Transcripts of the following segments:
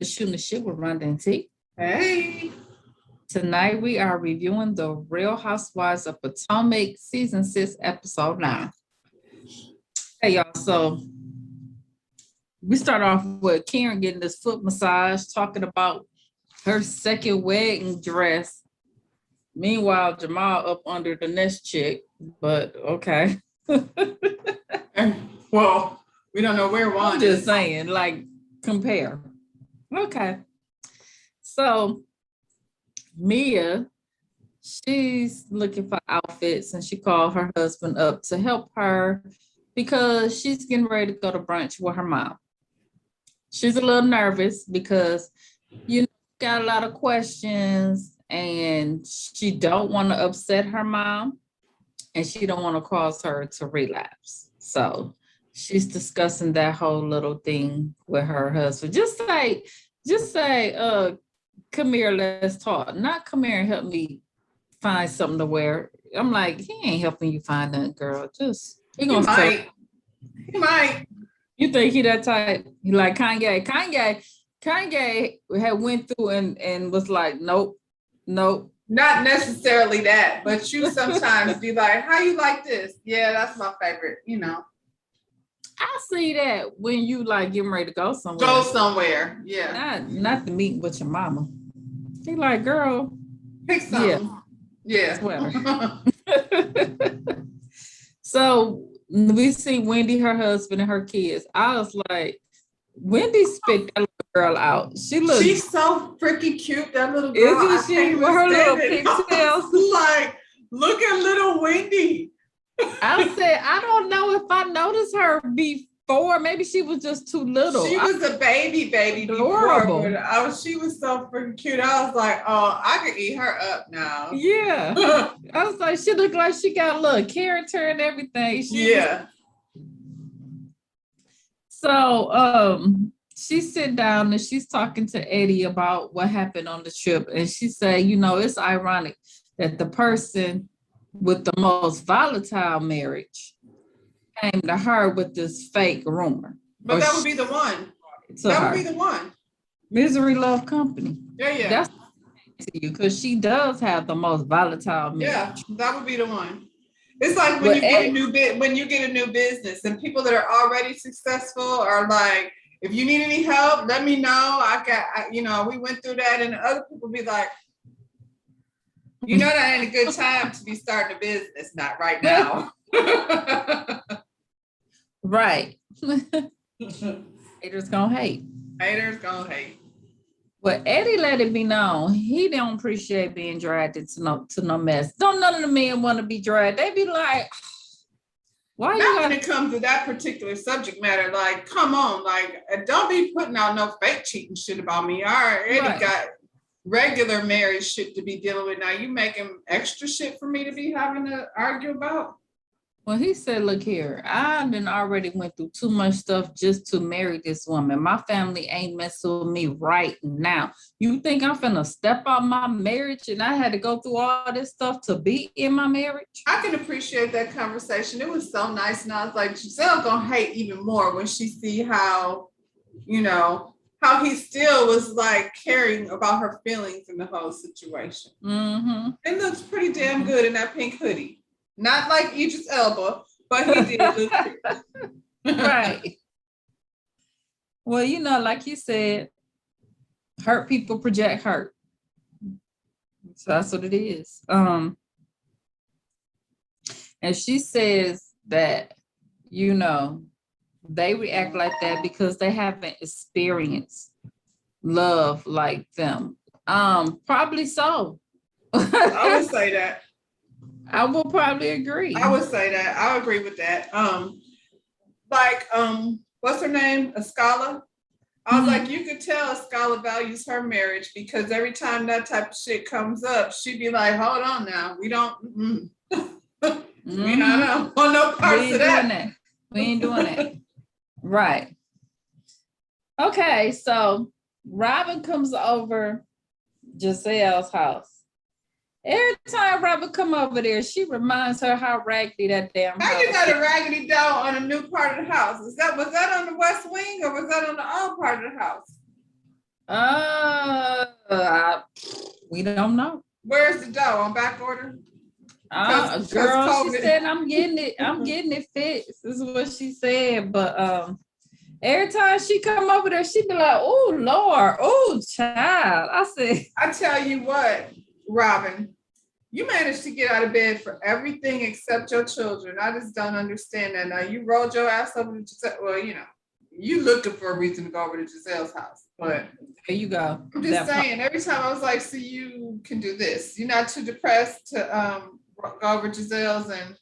Shooting the Shit with Rhonda and T. Hey. Tonight we are reviewing the Real Housewives of Potomac season 6, episode 9. Hey y'all, so we start off with Karen getting this foot massage, talking about her second wedding dress. Meanwhile, Jamal up under the next chick, but okay. Well, we don't know where one. I'm just saying, like, compare. Okay. So Mia, she's looking for outfits and she called her husband up to help her because she's getting ready to go to brunch with her mom. She's a little nervous because got a lot of questions and she don't want to upset her mom and she don't want to cause her to relapse. So she's discussing that whole little thing with her husband. Just say, come here, let's talk. Not come here and help me find something to wear. I'm like, he ain't helping you find that girl. Just he might. You think he that type? He like Kanye. Kanye had went through and was like, nope. Not necessarily that, but you sometimes be like, how you like this? Yeah, that's my favorite, I see that when you like getting ready to go somewhere. Yeah. Not to meet with your mama. He like, girl, pick something. Yeah. Sweater. So we see Wendy, her husband, and her kids. I was like, Wendy spit that little girl out. She's so freaking cute, that little girl. Isn't she? With her little pigtails. Like, look at little Wendy. I said, I don't know if I noticed her before. Maybe she was just too little. She was a baby adorable. Before, but she was so freaking cute. I was like, oh, I could eat her up now. Yeah. I was like, she looked like she got a little character and everything. So she sit down and she's talking to Eddie about what happened on the trip. And she said, it's ironic that the person with the most volatile marriage came to her with this fake rumor. But that would be the one. That would be the one. Misery Love Company. Yeah. That's to you because she does have the most volatile marriage. Yeah, that would be the one. It's like when you get a new business and people that are already successful are like, if you need any help, let me know. We went through that, and other people be like, that ain't a good time to be starting a business. Not right now. Right. Haters gonna hate. But Eddie let it be known he don't appreciate being dragged into no mess. Don't none of the men want to be dragged. They be like, why not when it comes to that particular subject matter? Like, come on, like, don't be putting out no fake cheating shit about me. I already got regular marriage shit to be dealing with. Now you making extra shit for me to be having to argue about? Well, he said, look here, I done already went through too much stuff just to marry this woman. My family ain't messing with me right now. You think I'm finna step out my marriage and I had to go through all this stuff to be in my marriage? I can appreciate that conversation. It was so nice. And I was like, Giselle gonna hate even more when she see how, how he still was like caring about her feelings in the whole situation. Mm-hmm. It looks pretty damn good in that pink hoodie. Not like Idris Elba, but he did look good. Right. Well, like you said, hurt people project hurt. So that's what it is. And she says that, they react like that because they haven't experienced love like them. Probably so. I would say that. I will probably agree. I would say that. I agree with that. What's her name? Escala. I was like, you could tell Escala values her marriage because every time that type of shit comes up, she'd be like, hold on now. We don't, we don't want no parts of that. We ain't doing that. Right. Okay, so Robin comes over Giselle's house. Every time Robin come over there, she reminds her how raggedy that damn house. How you got a raggedy doll on a new part of the house? Was that on the west wing or was that on the old part of the house? We don't know. Where's the dough on back order? Girl, she said I'm getting it. I'm getting it fixed. This is what she said. But every time she come over there, she be like, "Oh Lord, oh child." I said, I tell you what, Robin, you managed to get out of bed for everything except your children. I just don't understand that. Now you rolled your ass over to Giselle. Well, you looking for a reason to go over to Giselle's house. But there you go. I'm just saying, every time I was like, so you can do this. You're not too depressed to go over Giselle's, and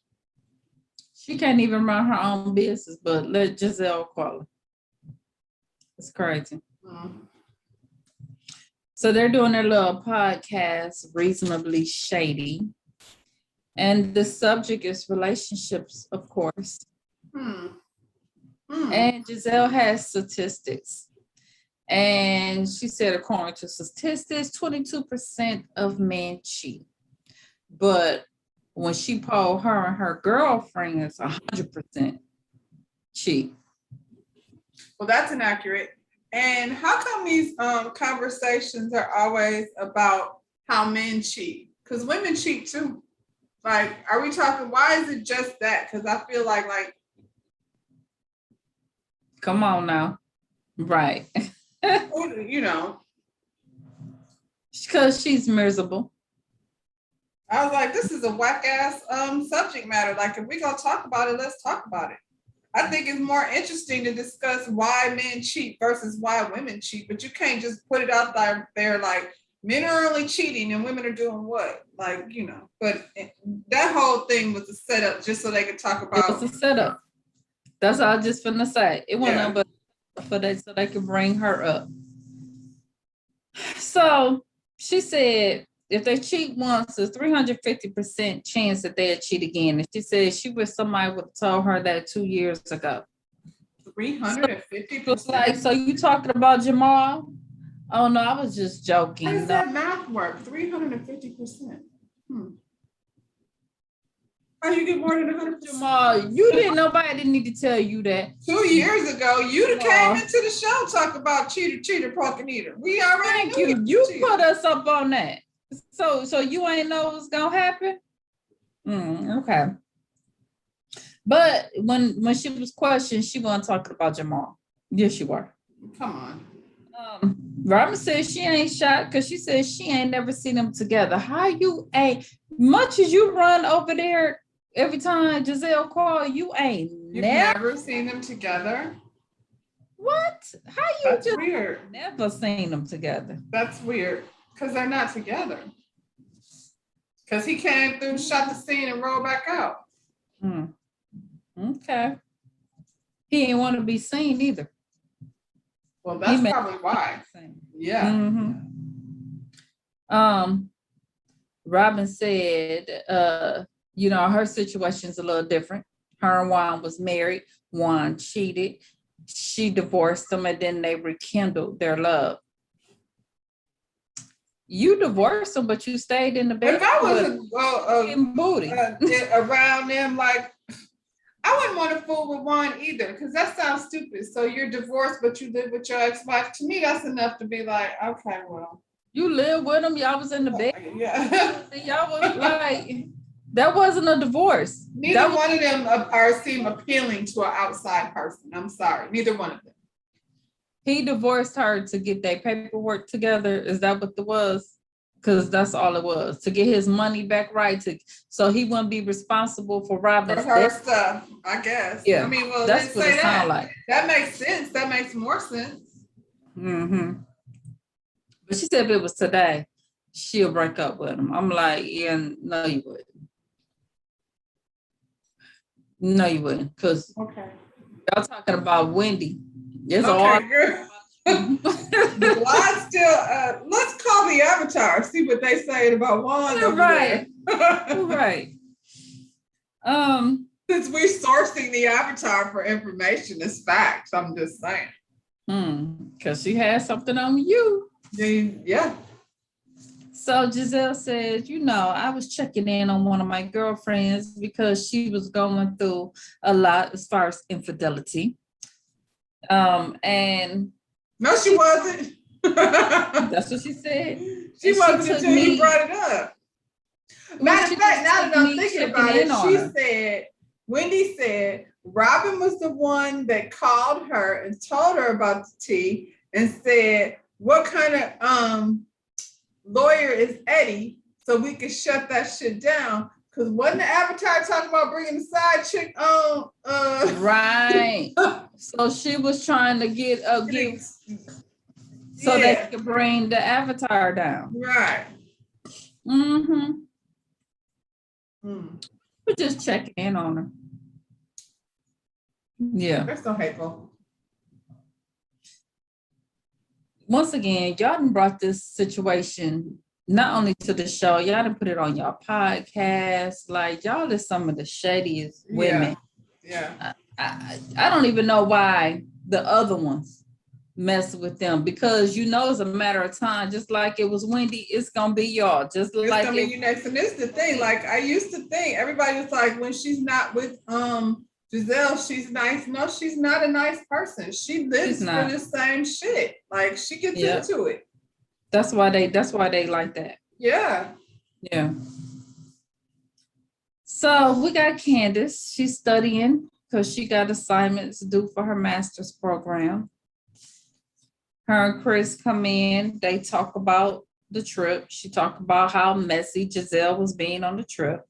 she can't even run her own business, but let Giselle call her. It's crazy. So they're doing their little podcast, Reasonably Shady. And the subject is relationships, of course. And Giselle has statistics. And she said, according to statistics, 22% of men cheat. But when she polled her and her girlfriends, 100% cheat. Well, that's inaccurate. And how come these conversations are always about how men cheat? Because women cheat too. Like, are we talking, why is it just that? Because I feel like, come on now. Right. Because she's miserable. I was like, this is a whack ass subject matter. Like, if we're gonna talk about it, let's talk about it. I think it's more interesting to discuss why men cheat versus why women cheat, but you can't just put it out there like men are only cheating and women are doing what? Like, but that whole thing was a setup just so they could talk about. It was a setup. That's all I was just finna say. It wasn't but for that so they could bring her up. So she said if they cheat once, there's 350% chance that they'll cheat again. And she said she wish somebody would have told her that 2 years ago. 350%. Like, so you talking about Jamal? Oh no, I was just joking. How does that math work? 350%. How you get more than 100%? Jamal, nobody didn't need to tell you that. 2 years ago, you'd have came into the show talk about cheater, poking eater. We already knew you put us up on that. So you ain't know what's gonna happen? Okay. But when she was questioned, she wasn't talking about Jamal. Yes, you were. Come on. Robin said she ain't shocked because she said she ain't never seen them together. How you ain't much as you run over there every time Giselle call, you ain't never seen them together? What? How you That's just weird. Never seen them together? That's weird because they're not together. Because he came through, shot the scene, and rolled back out. Okay. He didn't want to be seen either. Well, that's probably why. Yeah. Robin said, her situation's a little different. Her and Juan was married. Juan cheated. She divorced him, and then they rekindled their love. You divorced him, but you stayed in the bed. If I was around them, like, I wouldn't want to fool with Juan either, because that sounds stupid. So you're divorced, but you live with your ex-wife. To me, that's enough to be like, okay, well. You live with him. Y'all was in the bed. Yeah. Y'all was like, that wasn't a divorce. Neither one of them seem appealing to an outside person. I'm sorry. Neither one of them. He divorced her to get their paperwork together. Is that what it was? Because that's all it was, to get his money back right, so he wouldn't be responsible for robbing her stuff, I guess. Yeah, I mean, well, that's what it sounds like. That makes sense. That makes more sense. But she said if it was today, she'll break up with him. I'm like, yeah, no, you wouldn't. No, you wouldn't, because y'all talking about Wendy. There's all. Girl. Well, I still let's call the Avatar, see what they say about Juan. Right. Right. Since we're sourcing the Avatar for information, it's facts. I'm just saying. Because she has something on you. Yeah. So Giselle says, I was checking in on one of my girlfriends because she was going through a lot as far as infidelity. And no, she wasn't. That's what she said. She And wasn't took until you me. brought it up. Well, Matter she of fact, just now took that I'm me thinking checking about it, in on she her. said, Wendy said, Robin was the one that called her and told her about the tea and said, what kind of lawyer is Eddie so we could shut that shit down? Because wasn't the Avatar talking about bringing the side chick on? Right. So she was trying to get so they could bring the Avatar down. Right. Mm-hmm. We're just checking in on her. Yeah. That's so hateful. Once again, y'all done brought this situation not only to the show, y'all done put it on y'all podcast. Like, y'all is some of the shadiest women. Yeah. I don't even know why the other ones mess with them, because you know it's a matter of time. Just like it was Wendy, it's gonna be y'all. Just it's like gonna be you next. And this is the thing. Like, I used to think everybody was like, when she's not with Giselle, she's nice. No, she's not a nice person. She lives for the same shit. Like, she gets into it. That's why they like that. Yeah. Yeah. So we got Candace. She's studying because she got assignments due for her master's program. Her and Chris come in. They talk about the trip. She talked about how messy Giselle was being on the trip.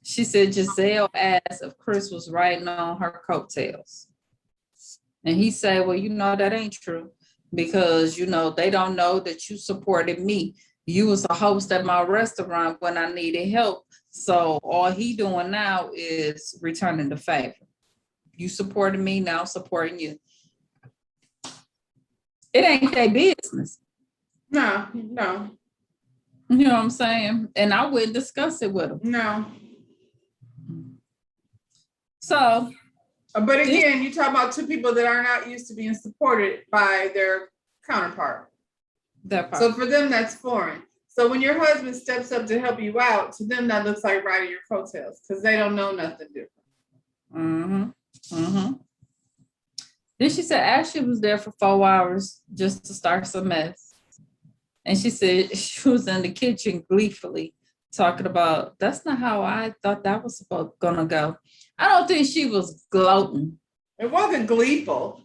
She said Giselle asked if Chris was riding on her coattails. And he said, well, you know, that ain't true, because, you know, they don't know that you supported me. You was a host at my restaurant when I needed help. So all he doing now is returning the favor. You supported me, now I'm supporting you. It ain't their business. No. You know what I'm saying? And I wouldn't discuss it with them. No. So, but again, you talk about two people that are not used to being supported by their counterpart. That part. So for them, that's foreign. So when your husband steps up to help you out, to them that looks like riding your coattails, because they don't know nothing different. Then she said Ashley was there for 4 hours just to start some mess. And she said she was in the kitchen gleefully talking about, that's not how I thought that was gonna go. I don't think she was gloating. It wasn't gleeful.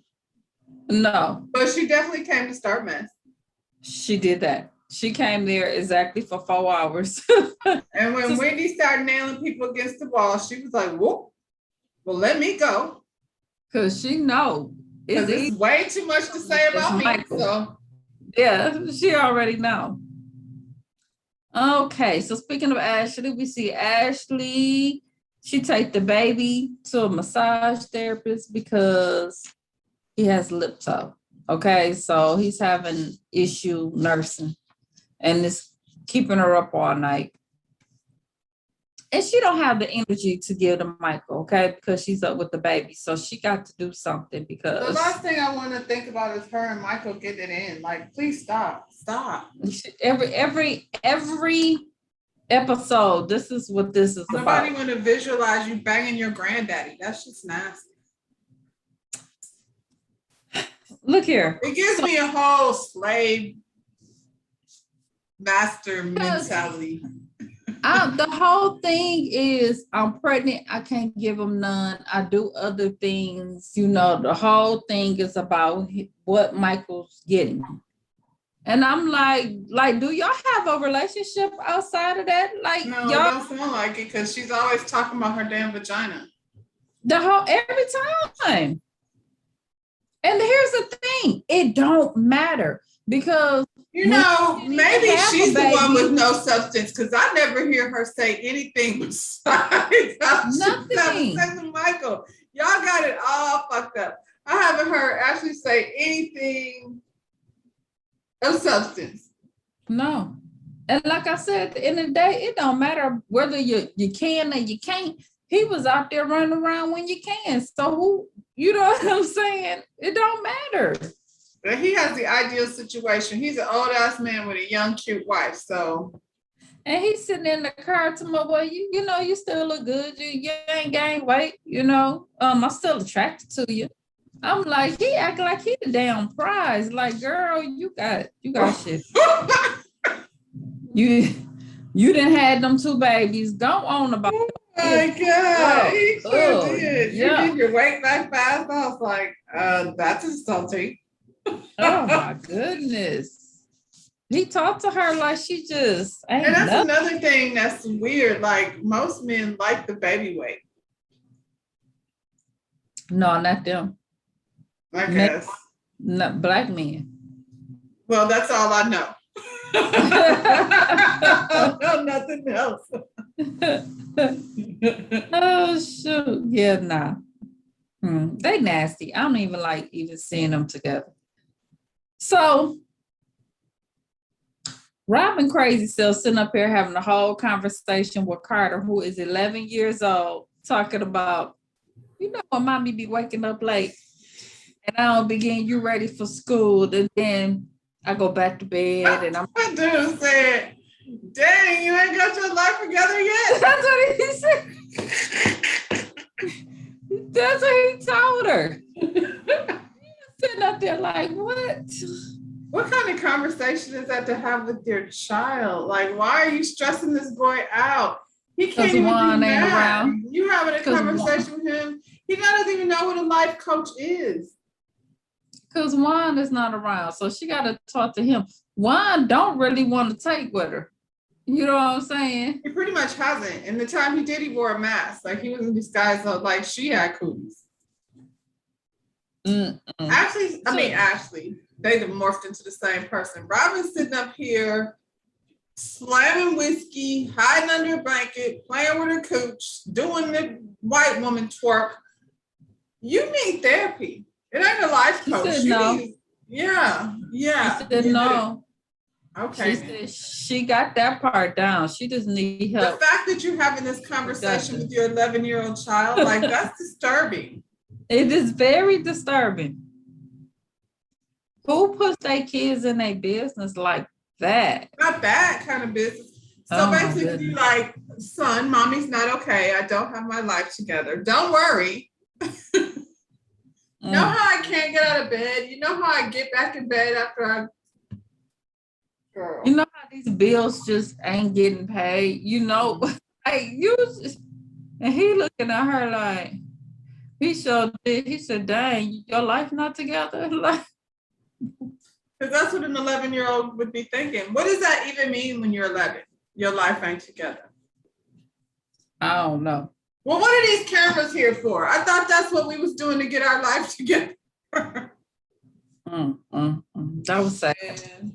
No. But she definitely came to start mess. She did that. She came there exactly for 4 hours. And when Wendy started nailing people against the wall, she was like, whoop, well, let me go. Because she know. It's way too much to say about Michael. Me. So. Yeah, she already know. Okay, so speaking of Ashley, we see Ashley. She take the baby to a massage therapist because he has lip toe. Okay, so he's having issue nursing, and it's keeping her up all night. And she don't have the energy to give to Michael, okay, because she's up with the baby. So she got to do something, because the last thing I want to think about is her and Michael getting it in. Like, please stop. Every episode, this is what this is about. Nobody want to visualize you banging your granddaddy. That's just nasty. Look here. It gives me a whole slave master mentality. The whole thing is, I'm pregnant, I can't give him none. I do other things. You know, the whole thing is about what Michael's getting. And I'm like, do y'all have a relationship outside of that? Like, no, y'all don't sound like it, because she's always talking about her damn vagina. Every time. And here's the thing, it don't matter, because maybe she's the one with no substance, because I never hear her say anything besides nothing. Michael, y'all got it all fucked up. I haven't heard Ashley say anything of substance. No. And like I said, at the end of the day, it don't matter whether you can or you can't. He was out there running around when you can. So who, you know what I'm saying? It don't matter. But he has the ideal situation. He's an old ass man with a young, cute wife. So, and he's sitting in the car to my boy, you know, you still look good. You ain't gained weight, you know. I'm still attracted to you. I'm like, he act like he the damn prize. Like, girl, you got shit. You you didn't had them two babies. Go on about Oh it. my God, Oh, he sure oh, did. You yeah. did your weight back fast. I was like, that's insulting. Oh my goodness. He talked to her like she just And ain't that's nothing. another thing that's weird. Like most men like the baby weight, No, not them. I Men, guess. not black men. Well, that's all I know. I don't know nothing else. Oh shoot. Yeah, nah. They nasty. I don't even like even seeing them together. So Robin Crazy Self sitting up here having a whole conversation with Carter, who is 11 years old, talking about, when mommy be waking up late and I don't be getting you ready for school. And then I go back to bed and I'm That dude said, dang, you ain't got your life together yet. that's what he said. That's what he told her. Sitting up there like, what? What kind of conversation is that to have with your child? Like, why are you stressing this boy out? He can't Because even Juan be ain't mad. around. You having a Because conversation with him. He doesn't even know what a life coach is. Juan is not around. So she got to talk to him. Juan don't really want to take with her. You know what I'm saying? He pretty much hasn't. And the time he did, he wore a mask. Like he was in disguise of like she had cooties. Ashley, they morphed into the same person. Robin's sitting up here slamming whiskey, hiding under a blanket, playing with her cooch, doing the white woman twerk. You need therapy. It ain't a life She coach. said no. Yeah. She said no. Okay. She said she got that part down. She just need The help. fact that you're having this conversation with your 11-year-old child, like that's disturbing. It is very disturbing. Who puts their kids in a business like that? Not that kind of business. So basically, like, son, mommy's not okay. I don't have my life together. Don't worry. Know how I can't get out of bed? You know how I get back in bed after I. Girl. You know how these bills just ain't getting paid? Like you just, and he looking at her like, he showed it. He said, dang, your life not together? Like, because that's what an 11-year-old would be thinking. What does that even mean when you're 11? Your life ain't together. I don't know. Well, what are these cameras here for? I thought that's what we was doing to get our life together. That was sad.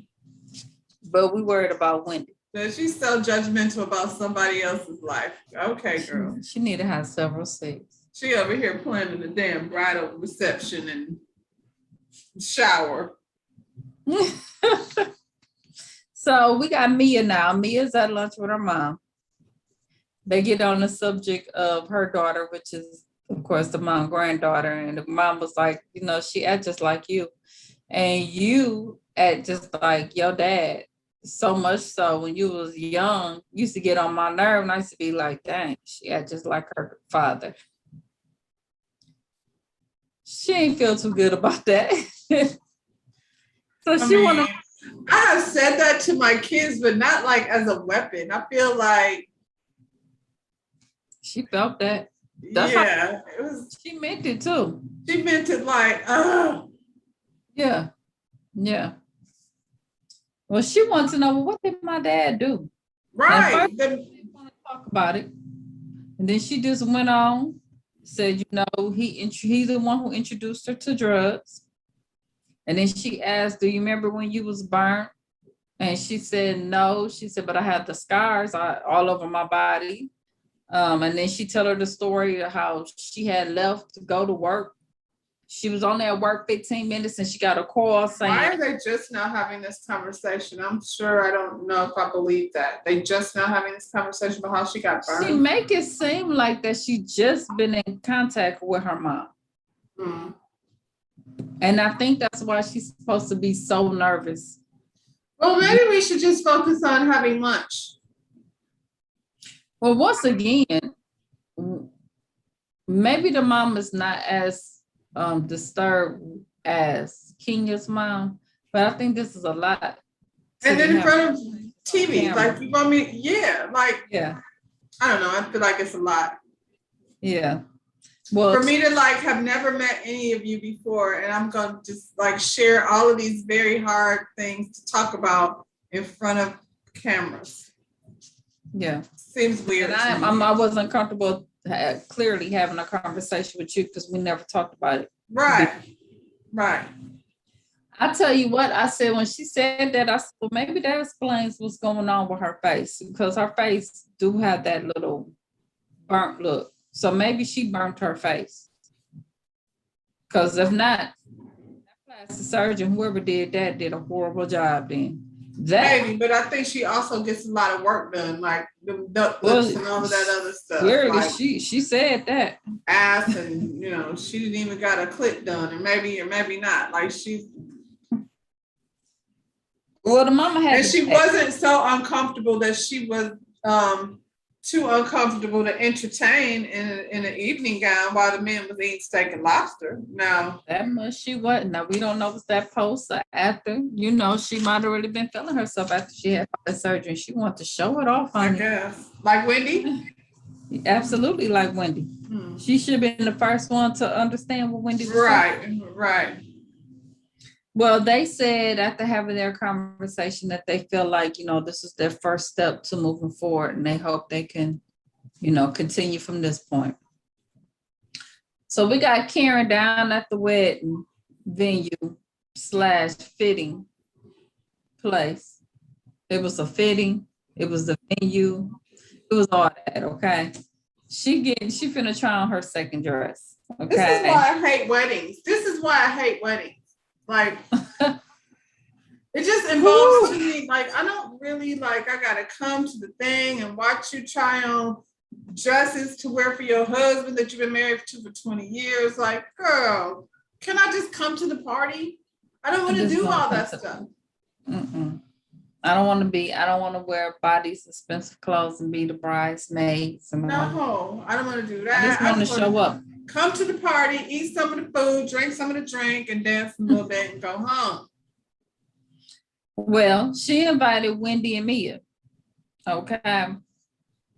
But we worried about Wendy. She's so judgmental about somebody else's life. Okay, girl. She need to have several seats. She over here planning the damn bridal reception and shower. So we got Mia now. Mia's at lunch with her mom. They get on the subject of her daughter, which is, of course, the mom granddaughter. And the mom was like, she act just like you. And you act just like your dad. So much so when you was young, used to get on my nerve. And I used to be like, dang, she act just like her father. She ain't feel too good about that. So I have said that to my kids, but not like as a weapon. I feel like she felt that. She meant it too. She meant it like, Yeah. Well, she wants to know, what did my dad do? Right. She didn't want to talk about it. And then she just went on, said, he's the one who introduced her to drugs. And then she asked, do you remember when you was burnt? And she said, no. She said, but I had the scars all over my body. And then she told her the story of how she had left to go to work. She was only at work 15 minutes and she got a call saying. Why are they just now having this conversation? I'm sure I don't know if I believe that. They just now having this conversation about how she got burned. She make it seem like that she just been in contact with her mom. And I think that's why she's supposed to be so nervous. Well, maybe we should just focus on having lunch. Well, once again, maybe the mom is not as disturbed as Kenya's mom, but I think this is a lot. And then in front of TV, camera. like you want me, yeah, like Yeah, I don't know. I feel like it's a lot. yeah. Well, For me to like have never met any of you before, and I'm gonna just like share all of these very hard things to talk about in front of cameras. yeah. Seems weird. And I wasn't comfortable clearly having a conversation with you because we never talked about it. Right, right. I tell you what, I said when she said that, I said, well, maybe that explains what's going on with her face because her face do have that little burnt look. So maybe she burnt her face. Because if not, that plastic surgeon, whoever did that, did a horrible job then. That Maybe, but I think she also gets a lot of work done, like the duck lips and all of that other stuff. Clearly, like she said that. ass, and you know, she didn't even got a clit done, or maybe not. Like she's Well, the mama had and she wasn't so uncomfortable that she was too uncomfortable to entertain in an evening gown while the man was eating steak and lobster. No. That much she wasn't. Now we don't know if it's that post or after. You know, she might have already been feeling herself after she had the surgery. She wanted to show it off. I guess. Like Wendy? Absolutely like Wendy. She should have been the first one to understand what Wendy was saying. Right. Well, they said after having their conversation that they feel like, you know, this is their first step to moving forward and they hope they can, you know, continue from this point. So we got Karen down at the wedding venue / fitting place. It was a fitting. It was the venue. It was all that, okay? She finna try on her second dress, okay? This is why I hate weddings. Like, it just involves to me, like, I don't really, like, I gotta come to the thing and watch you try on dresses to wear for your husband that you've been married to for 20 years. Like, girl, can I just come to the party? I don't want to do all that stuff. I don't want to wear body's expensive clothes and be the bridesmaids. No, I don't want to do that. I just want to show up. Come to the party, eat some of the food, drink some of the drink, and dance a little bit and go home. Well, she invited Wendy and Mia. Okay.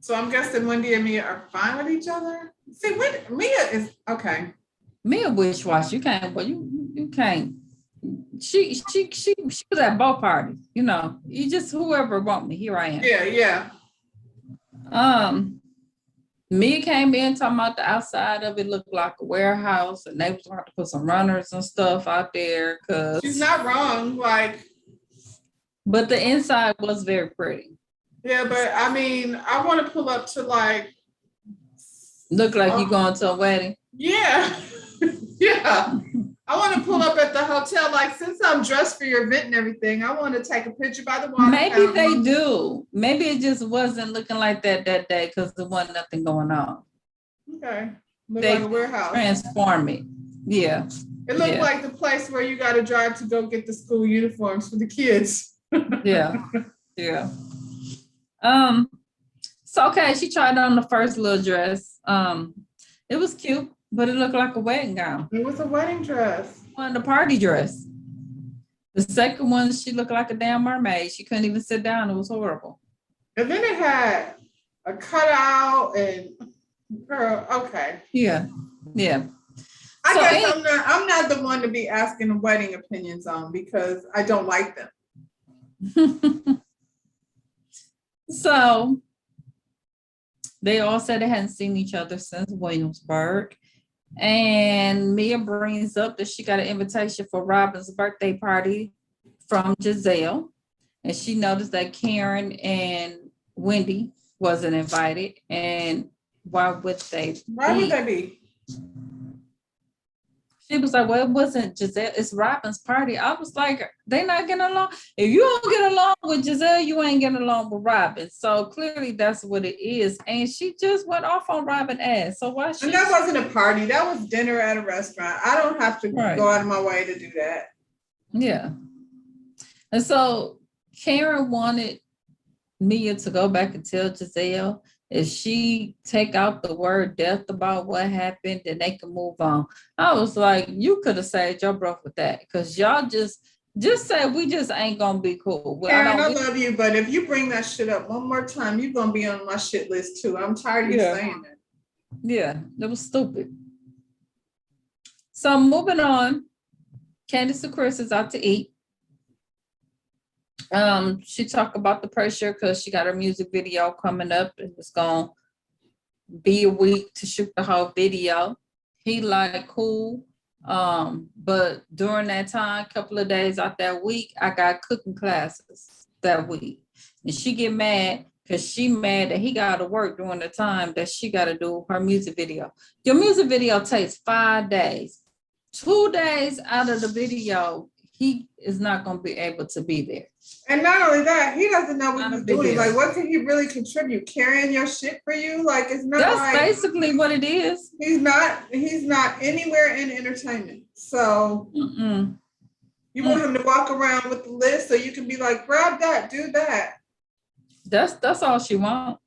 So I'm guessing Wendy and Mia are fine with each other. See, Mia is okay. Mia wish-wash. You can't. Well, you can't. She was at both parties. You know, you just whoever want me. Here I am. Yeah. Mia came in talking about the outside of it looked like a warehouse, and they was going to put some runners and stuff out there. Cause she's not wrong. Like, but the inside was very pretty. Yeah, but I mean, I want to pull up to like look like you going to a wedding. Yeah, yeah. I want to pull up at the hotel. Like, since I'm dressed for your event and everything, I want to take a picture by the water. Maybe they do. Maybe it just wasn't looking like that day because there wasn't nothing going on. Okay. Looked like a warehouse. Transform it. Yeah. It looked like the place where you got to drive to go get the school uniforms for the kids. Yeah. Yeah. So okay, she tried on the first little dress. It was cute, but it looked like a wedding gown. It was a wedding dress. One, the party dress. The second one, she looked like a damn mermaid. She couldn't even sit down. It was horrible. And then it had a cutout and girl, okay. Yeah. I guess I'm not the one to be asking wedding opinions on because I don't like them. So they all said they hadn't seen each other since Williamsburg. And Mia brings up that she got an invitation for Robin's birthday party from Giselle. And she noticed that Karen and Wendy wasn't invited. And why would they be? Why would they be? She was like, well, it wasn't Giselle, it's Robin's party. I was like, they not getting along. If you don't get along with Giselle, you ain't getting along with Robin. So clearly that's what it is. And she just went off on Robin ass. So why she? And that wasn't a party. That was dinner at a restaurant. I don't have to go out of my way to do that. Yeah. And so Karen wanted Mia to go back and tell Giselle, if she take out the word death about what happened, then they can move on. I was like, you could have saved your breath with that, because y'all just say we just ain't gonna be cool. Well, Karen, I love you, but if you bring that shit up one more time, you're gonna be on my shit list too. I'm tired of you saying that. Yeah, that was stupid. So moving on, Candace and Chris is out to eat. She talked about the pressure because she got her music video coming up and it's gonna be a week to shoot the whole video. He like cool. But during that time, couple of days out that week, I got cooking classes that week. And she get mad because she mad that he got to work during the time that she got to do her music video. Your music video takes 5 days. 2 days out of the video, he is not going to be able to be there. And not only that, he doesn't know what he's doing. Like, what can he really contribute? Carrying your shit for you? Like, it's not. That's like, basically what it is. He's not anywhere in entertainment. So you want him to walk around with the list so you can be like, grab that, do that. That's all she wants.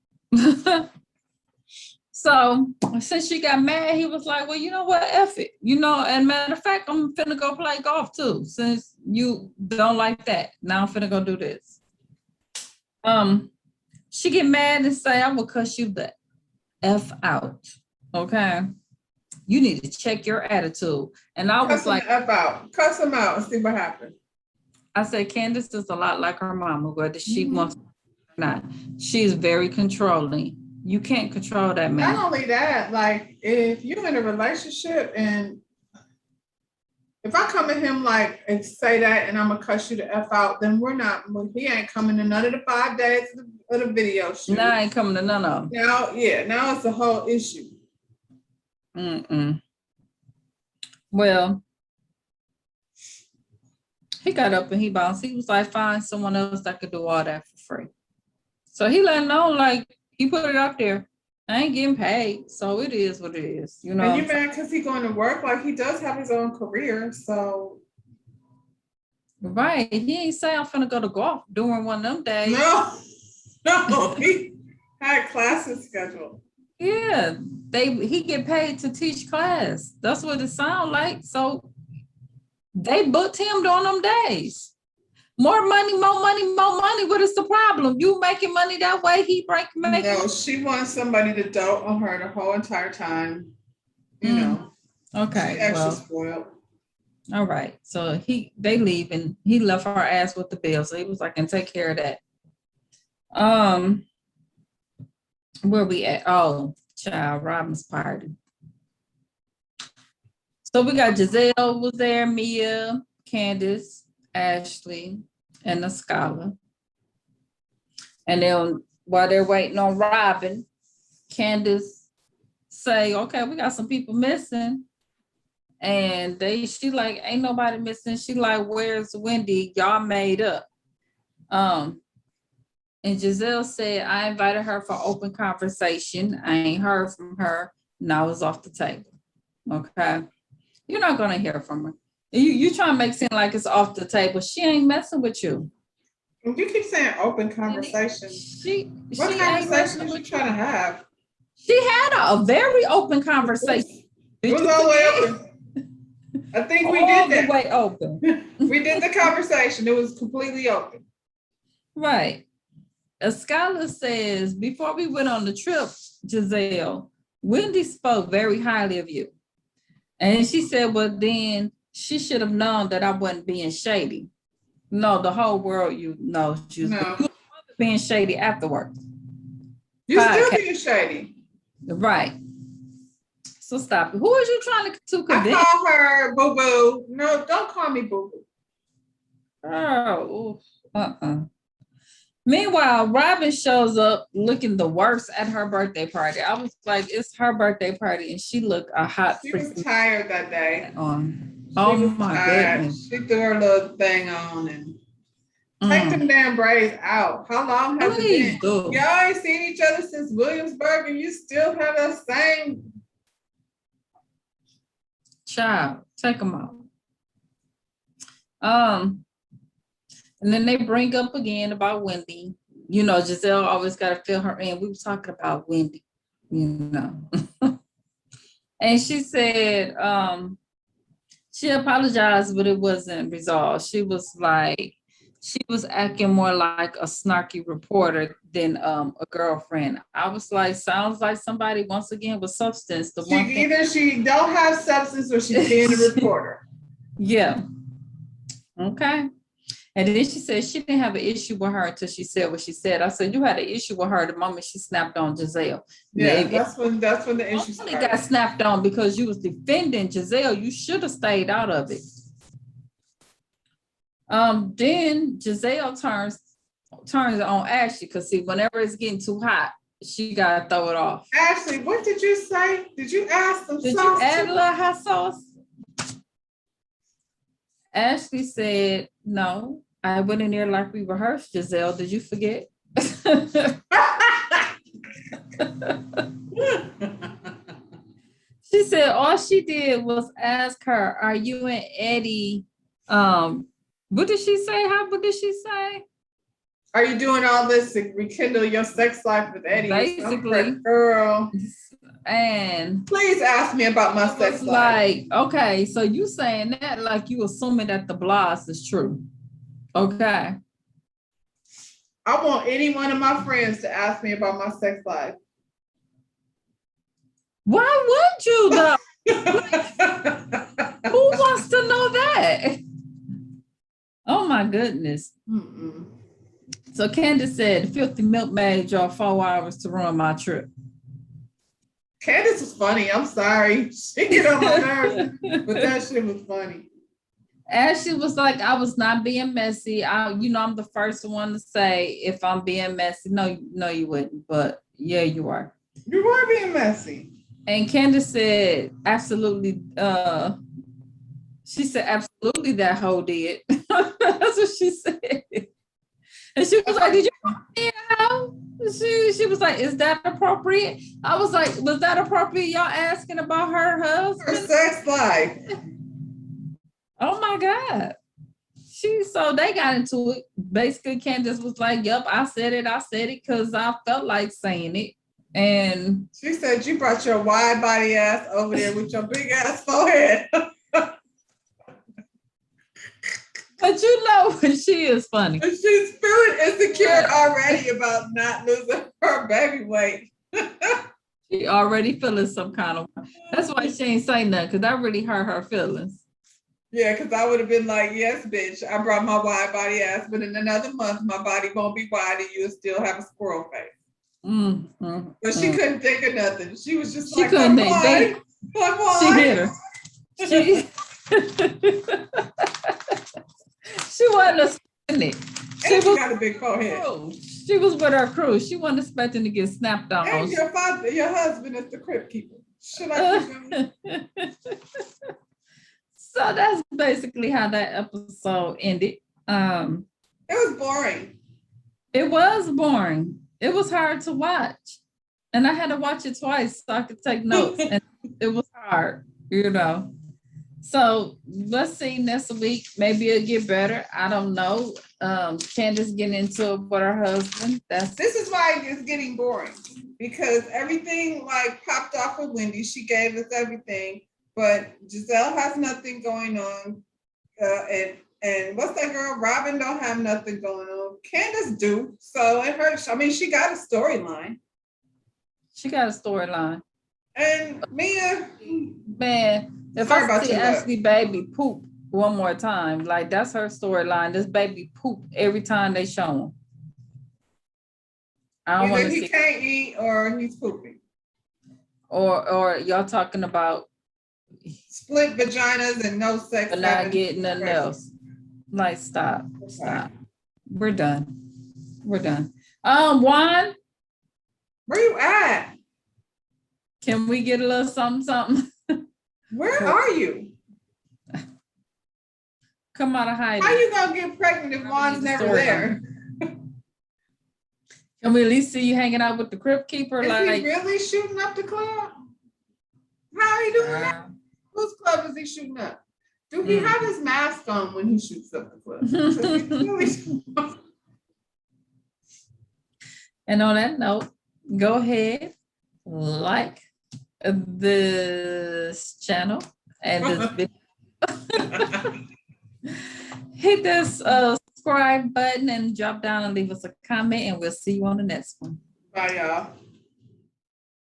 So since she got mad, he was like, well, you know what, F it. And matter of fact, I'm finna go play golf too, since you don't like that. Now I'm finna go do this. She get mad and say, I will cuss you the F out. Okay. You need to check your attitude. And I was like, F out. Cuss him out and see what happens. I said, Candace is a lot like her mama, whether she wants or not. She's very controlling. You can't control that man. Not only that, like, if you're in a relationship and if I come at him like and say that and I'm gonna cuss you the F out, then he ain't coming to none of the 5 days of the video shoot. No, I ain't coming to none of them. Now it's a whole issue. Well, he got up and he bounced. He was like, find someone else that could do all that for free. So he let know, like, he put it out there. I ain't getting paid, so it is what it is. And you mad because he going to work? Like, he does have his own career, so. Right. He ain't say I'm finna go to golf during one of them days. No, he had classes scheduled. Yeah, he get paid to teach class. That's what it sounds like. So they booked him during them days. More money, more money, more money. What is the problem? You making money that way, he making money. No, she wants somebody to dote on her the whole entire time. Okay. She's extra spoiled. All right. So they leave and he left her ass with the bill. So he was like, and take care of that. Where we at? Oh, child, Robin's party. So we got Giselle was there, Mia, Candace, Ashley, and the scholar. And then while they're waiting on Robin, Candace say, okay, we got some people missing. And she like, ain't nobody missing. She like, where's Wendy? Y'all made up. And Giselle said, I invited her for open conversation. I ain't heard from her. Now it's off the table. Okay. You're not going to hear from her. You trying to make it seem like it's off the table. She ain't messing with you. You keep saying open conversation. What conversation is she trying to have? She had a very open conversation. It was all the way open. I think we did that. All the way open. We did the conversation. It was completely open. Right. A scholar says, before we went on the trip, Giselle, Wendy spoke very highly of you. And she said, well, then she should have known that I wasn't being shady. No, the whole world, you was being shady afterwards. You still being shady. Right. So stop it. Who is you trying to convince? I call her boo-boo. No, don't call me boo-boo. Oh, Meanwhile, Robin shows up looking the worst at her birthday party. I was like, it's her birthday party, and she looked a hot. She was tired that day. Oh my goodness! She threw her little thing on and take them damn braids out. How long has it been? Y'all ain't seen each other since Williamsburg, and you still have the same. Child, take them out. And then they bring up again about Wendy. Giselle always got to fill her in. We were talking about Wendy, you know. And she said, she apologized, but it wasn't resolved. She was acting more like a snarky reporter than a girlfriend. I was like, sounds like somebody once again with substance. Either she don't have substance or she's being a reporter. Yeah. Okay. And then she said she didn't have an issue with her until she said what she said. I said, you had an issue with her the moment she snapped on Giselle. Yeah, that's when the issue started. Got snapped on because you was defending Giselle. You should have stayed out of it. Then Giselle turns on Ashley because see, whenever it's getting too hot, she gotta throw it off. Ashley, what did you say? Did you add some sauce? Did you add a little hot sauce? Ashley said, no, I went in there like we rehearsed, Giselle. Did you forget? She said all she did was ask her, are you and Eddie, what did she say? What did she say? Are you doing all this to rekindle your sex life with Eddie? Basically. Girl. And please ask me about my sex life. Like, okay, so you saying that like you assuming that the blogs is true. Okay. I want any one of my friends to ask me about my sex life. Why would you though? Who wants to know that? Oh my goodness. Mm-mm. So Candace said, filthy milkmaid y'all 4 hours to ruin my trip. Candace was funny. I'm sorry. She get on my nerves, but that shit was funny. Ashley was like, I was not being messy. I'm the first one to say if I'm being messy. No, you wouldn't, but yeah, you are. You were being messy. And Candace said, absolutely. She said, absolutely, that hoe did. That's what she said. And she was like, did you call me a hoe? She was like, is that appropriate? I was like, was that appropriate? Y'all asking about her husband? Her sex life. Oh my God. So they got into it. Basically, Candace was like, yep, I said it because I felt like saying it. And she said, you brought your wide body ass over there with your big ass forehead. But she is funny. She's feeling insecure already about not losing her baby weight. She already feeling some kind of. That's why she ain't saying nothing, because that really hurt her feelings. Yeah, because I would have been like, yes, bitch, I brought my wide body ass, but in another month, my body won't be wide and you'll still have a squirrel face. But she couldn't think of nothing. She was just like, couldn't think. She hit her. She wasn't expecting it. She got a big forehead. She was with her crew. She wasn't expecting to get snapped on. And your husband is the crypt keeper. Should I keep him? So that's basically how that episode ended. It was boring. It was boring. It was hard to watch. And I had to watch it twice so I could take notes. And it was hard, So let's see next week. Maybe it'll get better. I don't know. Candace getting into it with her husband. This is why it's getting boring. Because everything like popped off with Wendy. She gave us everything. But Giselle has nothing going on. And what's that girl? Robin don't have nothing going on. Candace do. So it hurts. I mean, she got a storyline. And Mia. Man, if I see Ashley baby poop one more time, like that's her storyline. This baby poop every time they show him. I don't want to see. He can't eat or he's pooping. Or y'all talking about split vaginas and no sex, but not getting nothing else. Like stop. We're done. Juan, where you at? Can we get a little something? Where are you? Come out of hiding. How you gonna get pregnant if Juan's never there? Can we at least see you hanging out with the crypt keeper? Is he really shooting up the club? How are you doing that? Whose club is he shooting up? Do he have his mask on when he shoots up the club? And on that note, go ahead, like this channel and this video. Hit this subscribe button and drop down and leave us a comment, and we'll see you on the next one. Bye, y'all.